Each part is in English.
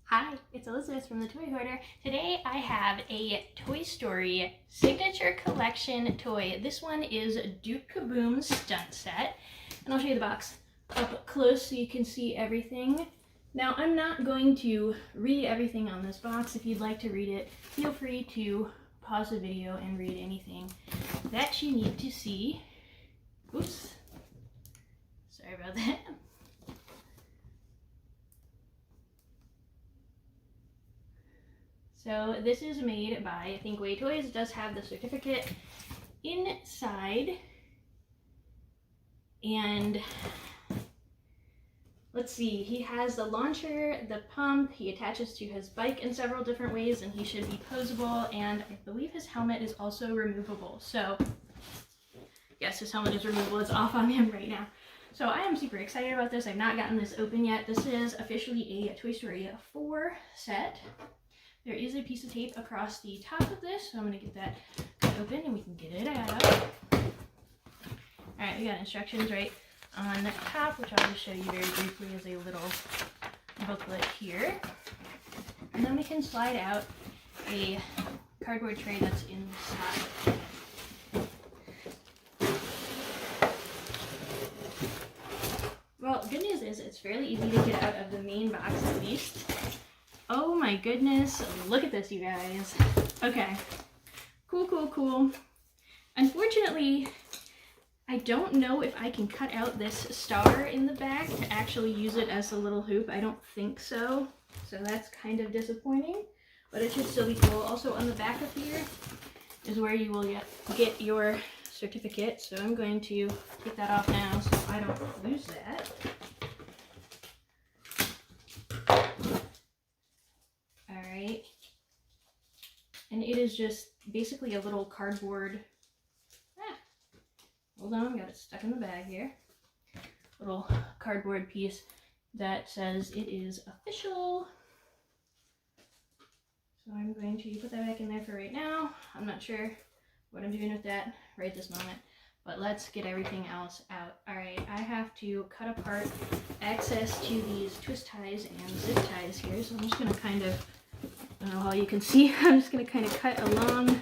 Hi, it's Elizabeth from the Toy Hoarder. Today I have a Toy Story signature collection toy. This one is Duke Caboom Stunt Set, and I'll show you the box up close so you can see everything. Now, I'm not going to read everything on this box. If you'd like to read it, feel free to pause the video and read anything that you need to see. Oops, sorry about that. So this is made by Thinkway Toys. It does have the certificate inside. And let's see, he has the launcher, the pump, he attaches to his bike in several different ways, and he should be poseable, and I believe his helmet is also removable. So yes, his helmet is removable. It's off on him right now. So I am super excited about this. I've not gotten this open yet. This is officially a Toy Story 4 set. There is a piece of tape across the top of this, so I'm going to get that cut open and we can get it out. Alright, we got instructions right on the top, which I'll just show you very briefly as a little booklet here. And then we can slide out a cardboard tray that's inside. Well, good news is it's fairly easy to get out of the main box at least. Oh my goodness, look at this, you guys. Okay, cool. Unfortunately, I don't know if I can cut out this star in the back to actually use it as a little hoop. I don't think so. So that's kind of disappointing, but it should still be cool. Also on the back of here is where you will get your certificate. So I'm going to take that off now so I don't lose that. Alright, and it is just basically a little cardboard, hold on, got it stuck in the bag here, little cardboard piece that says it is official. So I'm going to put that back in there for right now. I'm not sure what I'm doing with that right this moment, but let's get everything else out. Alright, I have to cut apart access to these twist ties and zip ties here, so I'm just going to kind of, I don't know how you can see, I'm just going to kind of cut along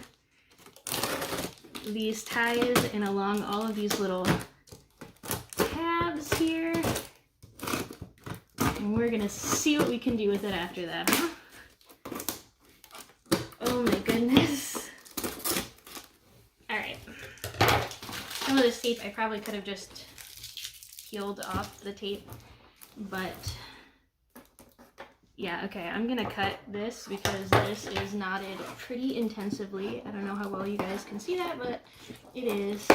these ties and along all of these little tabs here. And we're going to see what we can do with it after that, huh? Oh my goodness. Alright. Some of this tape I probably could have just peeled off the tape, but yeah, okay, I'm gonna cut this because this is knotted pretty intensively. I don't know how well you guys can see that, but it is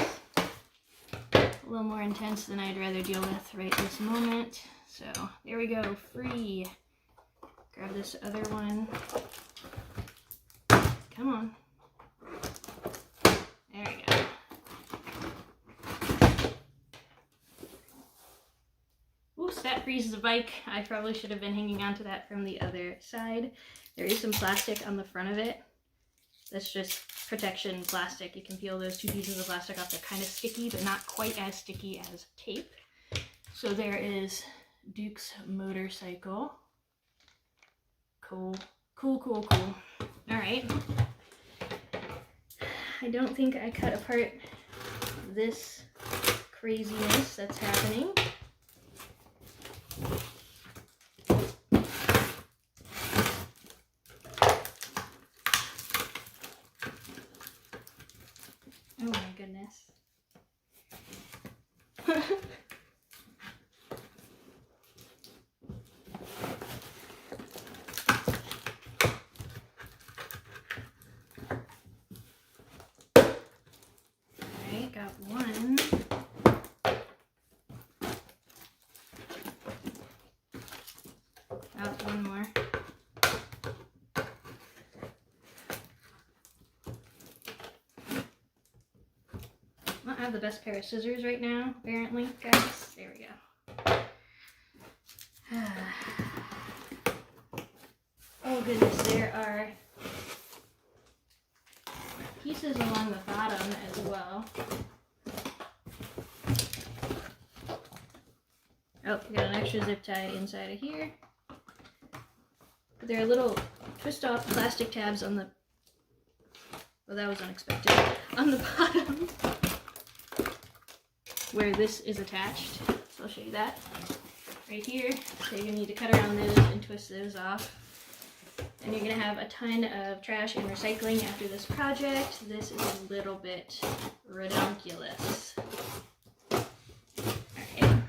a little more intense than I'd rather deal with right this moment. So there we go, free. Grab this other one. Come on. There we go. Oops, that freezes the bike. I probably should have been hanging on to that from the other side. There is some plastic on the front of it. That's just protection plastic. You can peel those two pieces of plastic off. They're kind of sticky, but not quite as sticky as tape. So there is Duke's motorcycle. Cool. Alright. I don't think I cut apart this craziness that's happening. Oh my goodness. Alright, got one. Got one more. I have the best pair of scissors right now, apparently, guys. There we go. Oh goodness, there are pieces along the bottom as well. Oh, we got an extra zip tie inside of here. There are little twist off plastic tabs on the, well, that was unexpected, on the bottom where this is attached. So I'll show you that right here. So you're gonna need to cut around those and twist those off. And you're gonna have a ton of trash and recycling after this project. This is a little bit redonkulous. Alright.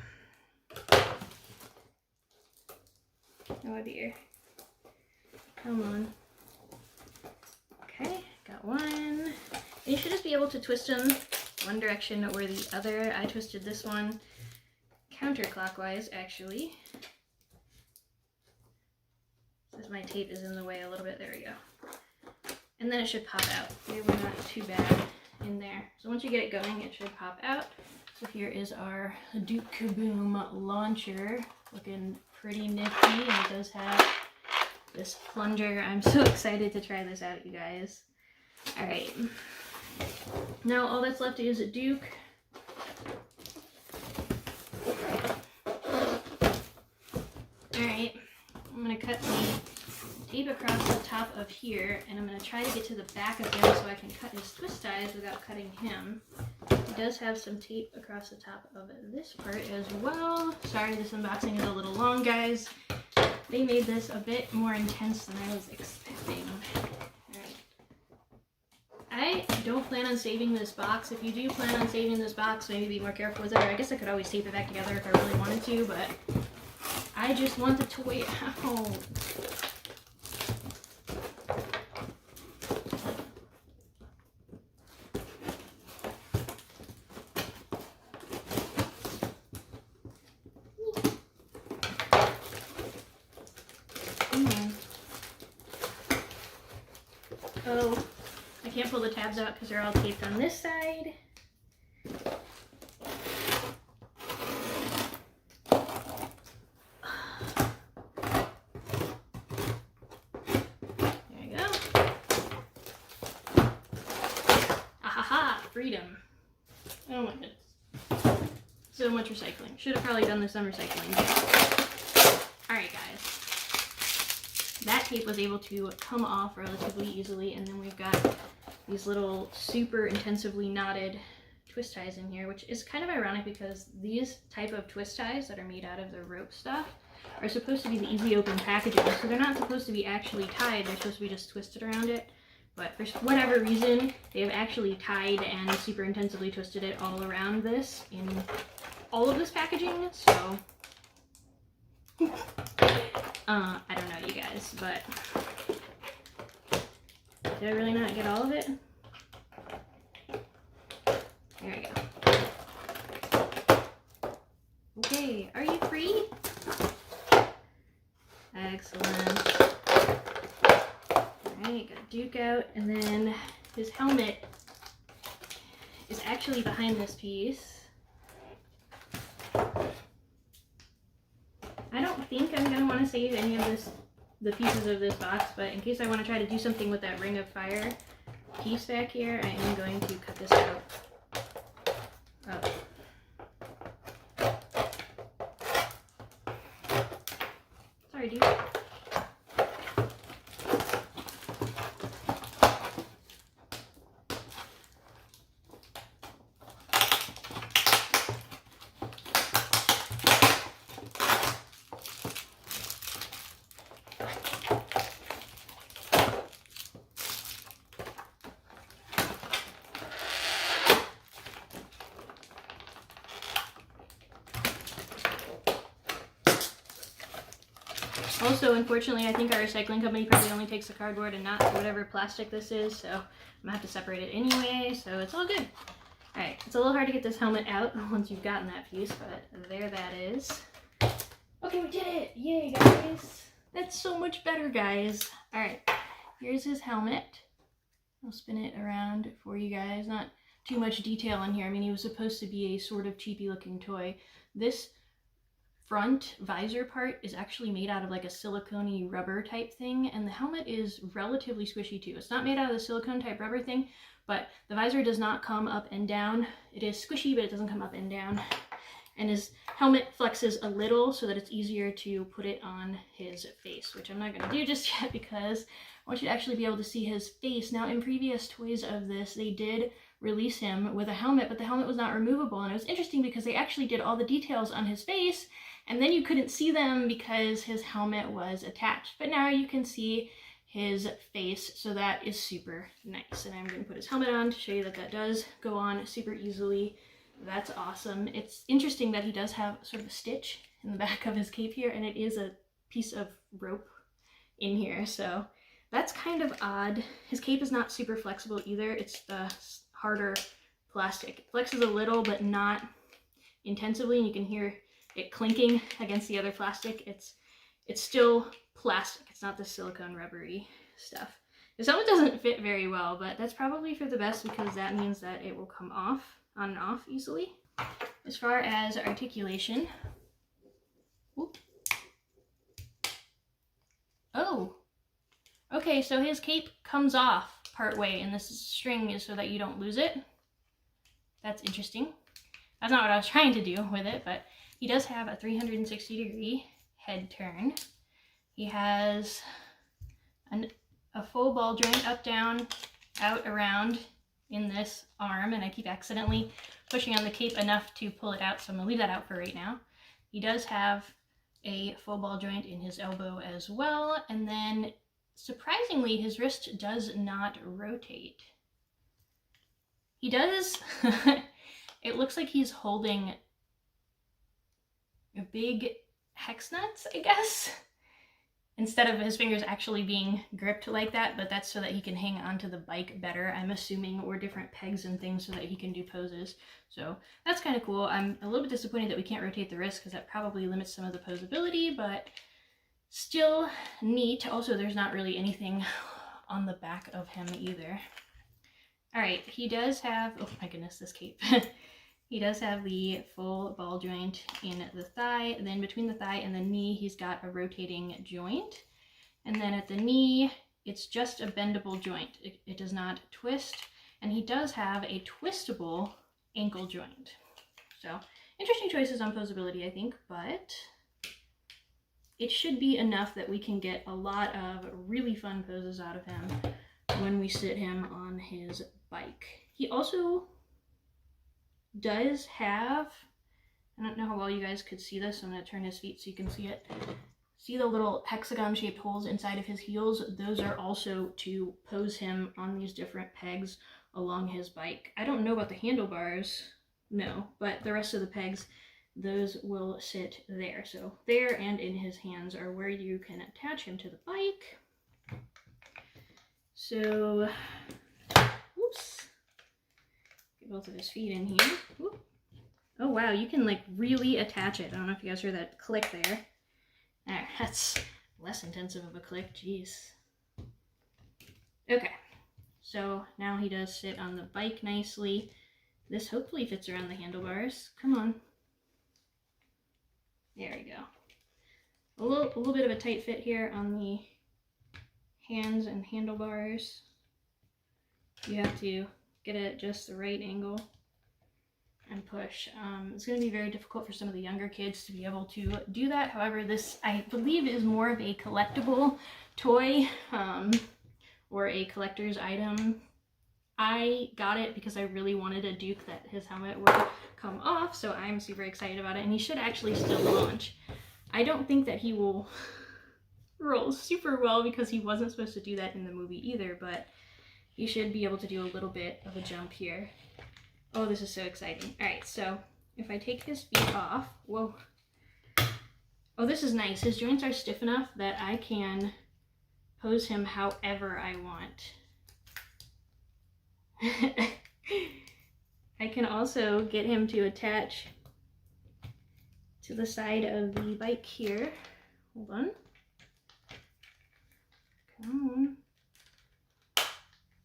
Oh dear. Come on. Okay, got one. And you should just be able to twist them one direction or the other. I twisted this one counterclockwise, actually. Since my tape is in the way a little bit, there we go. And then it should pop out. They were not too bad in there. So once you get it going, it should pop out. So here is our Duke Caboom launcher, looking pretty nifty, and it does have this plunger. I'm so excited to try this out, you guys. All right. Now all that's left is Duke. All right. I'm going to cut the tape across the top of here, and I'm going to try to get to the back of him so I can cut his twist ties without cutting him. He does have some tape across the top of this part as well. Sorry, this unboxing is a little long, guys. They made this a bit more intense than I was expecting. Alright. I don't plan on saving this box. If you do plan on saving this box, maybe be more careful with it. Or I guess I could always tape it back together if I really wanted to, but I just want the toy out. Oh, I can't pull the tabs out because they're all taped on this side. There you go. Ahaha, freedom. Oh my goodness. So much recycling. Should have probably done this on recycling. Alright guys. That tape was able to come off relatively easily, and then we've got these little super intensively knotted twist ties in here, which is kind of ironic because these type of twist ties that are made out of the rope stuff are supposed to be the easy open packaging, so they're not supposed to be actually tied, they're supposed to be just twisted around it. But for whatever reason, they have actually tied and super intensively twisted it all around this in all of this packaging, so I don't know, you guys, but did I really not get all of it? There we go. Okay, are you free? Excellent. Alright, got Duke out, and then his helmet is actually behind this piece. I don't think I'm going to want to save any of the pieces of this box, but in case I want to try to do something with that Ring of Fire piece back here, I am going to cut this out. Oh. Sorry, dude. Also, unfortunately, I think our recycling company probably only takes the cardboard and not whatever plastic this is, so I'm gonna have to separate it anyway, so it's all good. Alright, it's a little hard to get this helmet out once you've gotten that piece, but there that is. Okay, we did it! Yay, guys! That's so much better, guys. Alright, here's his helmet. I'll spin it around for you guys. Not too much detail on here. I mean, he was supposed to be a sort of cheapy looking toy. This front visor part is actually made out of like a silicone-y rubber type thing, and the helmet is relatively squishy too. It's not made out of the silicone type rubber thing, but the visor does not come up and down. It is squishy, but it doesn't come up and down. and his helmet flexes a little so that it's easier to put it on his face, which I'm not going to do just yet because I want you to actually be able to see his face. Now, in previous toys of this, they did release him with a helmet, but the helmet was not removable, and it was interesting because they actually did all the details on his face, and then you couldn't see them because his helmet was attached. But now you can see his face, so that is super nice. And I'm going to put his helmet on to show you that that does go on super easily. That's awesome. It's interesting that he does have sort of a stitch in the back of his cape here, and it is a piece of rope in here, so that's kind of odd. His cape is not super flexible either. It's the harder plastic. It flexes a little, but not intensively, and you can hear it clinking against the other plastic. It's still plastic. It's not the silicone rubbery stuff. His helmet doesn't fit very well, but that's probably for the best because that means that it will come off, on and off easily. As far as articulation, whoop. Oh, okay, so his cape comes off part way, and this string is so that you don't lose it. That's interesting. That's not what I was trying to do with it, but he does have a 360-degree head turn. He has a full ball joint up, down, out, around in this arm, and I keep accidentally pushing on the cape enough to pull it out, so I'm going to leave that out for right now. He does have a full ball joint in his elbow as well, and then surprisingly his wrist does not rotate. He does, it looks like he's holding a big hex nuts, I guess, instead of his fingers actually being gripped like that, but that's so that he can hang onto the bike better, I'm assuming, or different pegs and things so that he can do poses. So that's kind of cool. I'm a little bit disappointed that we can't rotate the wrist because that probably limits some of the posability, but still neat. Also, there's not really anything on the back of him either. All right, he does have, oh my goodness, this cape. He does have the full ball joint in the thigh. Then between the thigh and the knee, he's got a rotating joint. And then at the knee, it's just a bendable joint. It does not twist. And he does have a twistable ankle joint. So interesting choices on posability, I think, but it should be enough that we can get a lot of really fun poses out of him when we sit him on his bike. He also does have, I don't know how well you guys could see this, so I'm going to turn his feet so you can see it. See the little hexagon shaped holes inside of his heels? Those are also to pose him on these different pegs along his bike. I don't know about the handlebars, no, but the rest of the pegs, those will sit there. So there and in his hands are where you can attach him to the bike. So, whoops. Get both of his feet in here. Whoop. Oh wow, you can like really attach it. I don't know if you guys heard that click there. That's less intensive of a click, jeez. Okay, so now he does sit on the bike nicely. This hopefully fits around the handlebars. Come on. There we go. A little bit of a tight fit here on the hands and handlebars. You have to get it at just the right angle and push. It's going to be very difficult for some of the younger kids to be able to do that. However, this, I believe, is more of a collectible toy or a collector's item. I got it because I really wanted a Duke that his helmet would come off, so I'm super excited about it, and he should actually still launch. I don't think that he will roll super well because he wasn't supposed to do that in the movie either, but he should be able to do a little bit of a jump here. Oh, this is so exciting. All right, so if I take his feet off, whoa. Oh, this is nice. His joints are stiff enough that I can pose him however I want. I can also get him to attach to the side of the bike here. Hold on. Come on.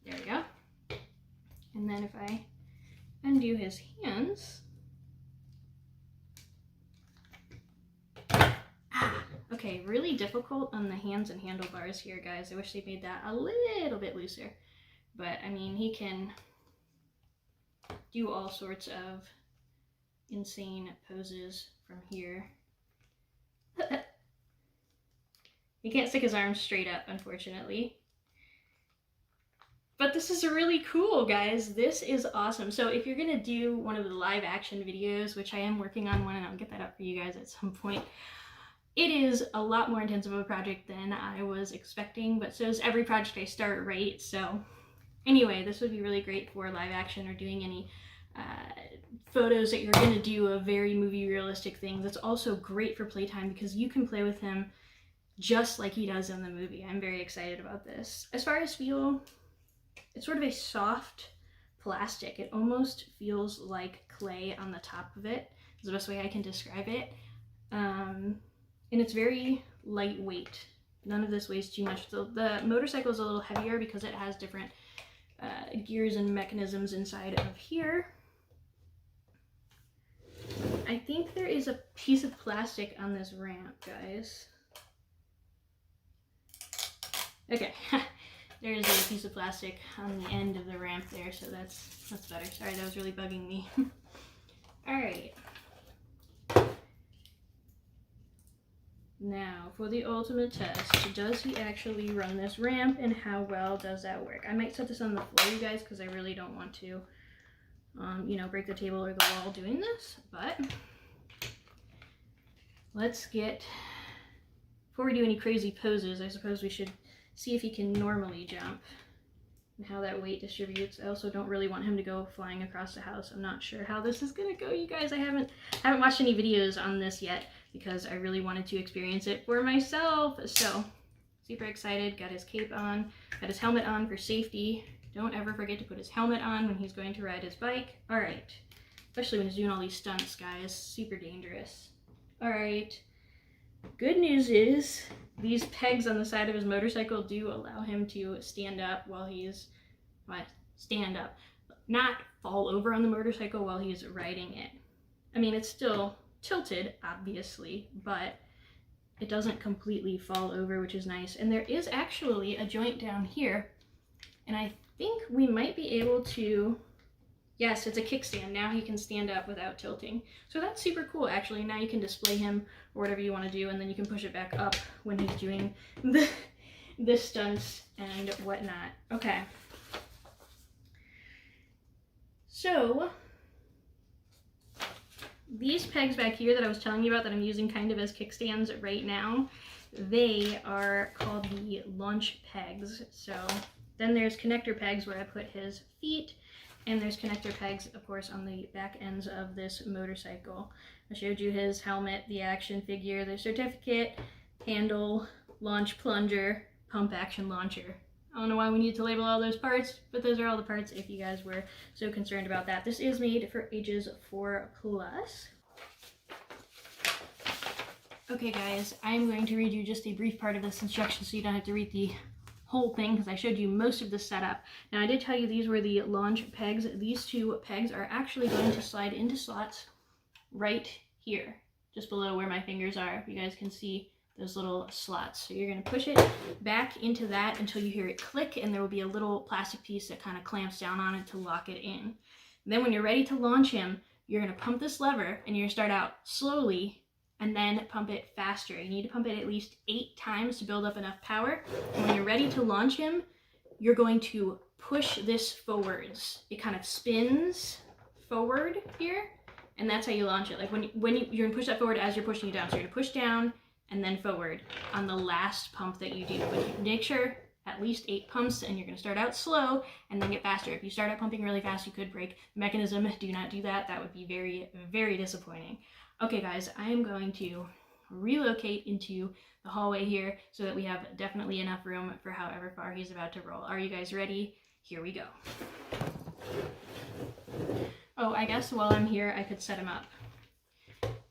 There we go. And then if I undo his hands. Okay, really difficult on the hands and handlebars here, guys. I wish they made that a little bit looser. But, I mean, he can do all sorts of insane poses from here. He can't stick his arms straight up, unfortunately. But this is really cool, guys. This is awesome. So if you're gonna do one of the live action videos, which I am working on one, and I'll get that up for you guys at some point, it is a lot more intensive of a project than I was expecting, but so is every project I start, right? So anyway, this would be really great for live action or doing any photos that you're gonna do of very movie realistic things. It's also great for playtime because you can play with him just like he does in the movie. I'm very excited about this. As far as feel, it's sort of a soft plastic. It almost feels like clay on the top of it, is the best way I can describe it. And it's very lightweight. None of this weighs too much. The motorcycle is a little heavier because it has different gears and mechanisms inside of here. I think there is a piece of plastic on this ramp, guys. Okay. There is a piece of plastic on the end of the ramp there, so that's better. Sorry, that was really bugging me. Alright. Now, for the ultimate test, does he actually run this ramp, and how well does that work? I might set this on the floor, you guys, because I really don't want to, you know, break the table or the wall doing this, but let's get, before we do any crazy poses, I suppose we should see if he can normally jump and how that weight distributes. I also don't really want him to go flying across the house. I'm not sure how this is gonna go, you guys. I haven't watched any videos on this yet because I really wanted to experience it for myself. So super excited. Got his cape on, got his helmet on for safety. Don't ever forget to put his helmet on when he's going to ride his bike. All right, especially when he's doing all these stunts, guys. Super dangerous. All right. Good news is these pegs on the side of his motorcycle do allow him to stand up while he's, not fall over on the motorcycle while he's riding it. I mean, it's still tilted, obviously, but it doesn't completely fall over, which is nice. And there is actually a joint down here, and I think we might be able to, yes, it's a kickstand. Now he can stand up without tilting. So that's super cool, actually. Now you can display him or whatever you want to do, and then you can push it back up when he's doing the stunts and whatnot. Okay. So these pegs back here that I was telling you about that I'm using kind of as kickstands right now, they are called the launch pegs. So then there's connector pegs where I put his feet, and there's connector pegs, of course, on the back ends of this motorcycle. I showed you his helmet, the action figure, the certificate, handle, launch plunger, pump action launcher. I don't know why we need to label all those parts, but those are all the parts if you guys were so concerned about that. This is made for ages 4+. Okay guys, I'm going to read you just a brief part of this instruction so you don't have to read the whole thing because I showed you most of the setup. Now I did tell you these were the launch pegs. These two pegs are actually going to slide into slots right here, just below where my fingers are. You guys can see those little slots. So you're going to push it back into that until you hear it click, and there will be a little plastic piece that kind of clamps down on it to lock it in. And then when you're ready to launch him, you're going to pump this lever, and you're going to start out slowly and then pump it faster. You need to pump it at least 8 times to build up enough power. And when you're ready to launch him, you're going to push this forwards. It kind of spins forward here, and that's how you launch it. Like you're gonna push that forward as you're pushing it down. So you're gonna push down and then forward on the last pump that you do. But make sure at least 8 pumps, and you're gonna start out slow and then get faster. If you start out pumping really fast, you could break the mechanism. Do not do that. That would be very, very disappointing. Okay guys, I am going to relocate into the hallway here so that we have definitely enough room for however far he's about to roll. Are you guys ready? Here we go. Oh, I guess while I'm here, I could set him up.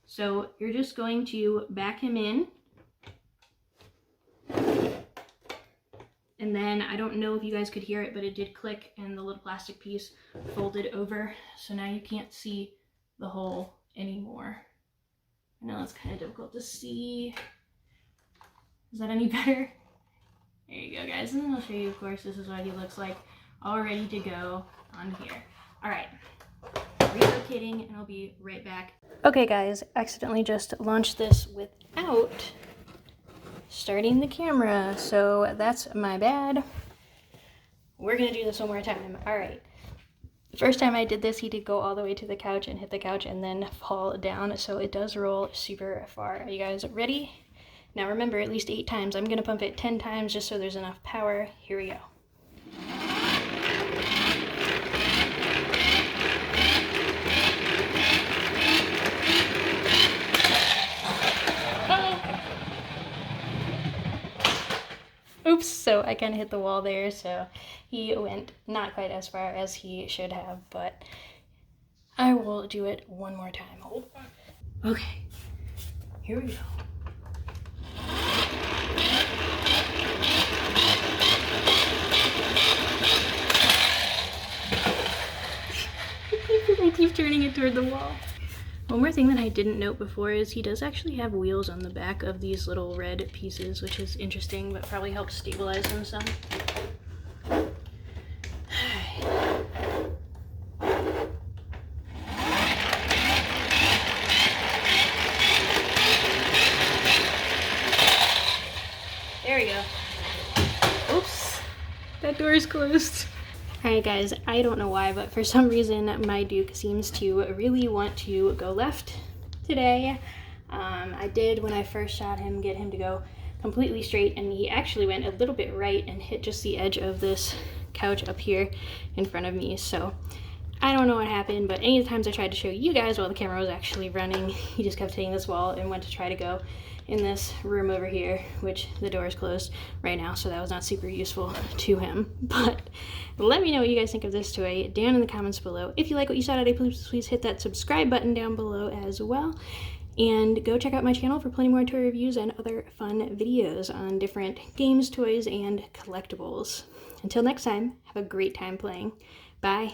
So you're just going to back him in. And then, I don't know if you guys could hear it, but it did click and the little plastic piece folded over. So now you can't see the hole anymore. I know that's kind of difficult to see. Is that any better? There you go, guys. And then I'll show you, of course, this is what he looks like all ready to go on here. All right. relocating, and I'll be right back. Okay guys, accidentally just launched this without starting the camera, so that's my bad. We're gonna do this one more time. All right. The first time I did this, he did go all the way to the couch and hit the couch and then fall down, so it does roll super far. Are you guys ready? Now remember, at least 8 times. I'm gonna pump it 10 times just so there's enough power. Here we go. Oops, so I kind of hit the wall there, so he went not quite as far as he should have, but I will do it one more time. Hold on. Okay, here we go. I keep turning it toward the wall. One more thing that I didn't note before is he does actually have wheels on the back of these little red pieces, which is interesting, but probably helps stabilize them some. There we go. Oops, that door is closed. Alright guys, I don't know why, but for some reason my Duke seems to really want to go left today. I did, when I first shot him, get him to go completely straight, and he actually went a little bit right and hit just the edge of this couch up here in front of me. So I don't know what happened, but any of the times I tried to show you guys while the camera was actually running, he just kept hitting this wall and went to try to go in this room over here, which the door is closed right now, so that was not super useful to him. But let me know what you guys think of this toy down in the comments below. If you like what you saw today, please hit that subscribe button down below as well. And go check out my channel for plenty more toy reviews and other fun videos on different games, toys, and collectibles. Until next time, have a great time playing. Bye.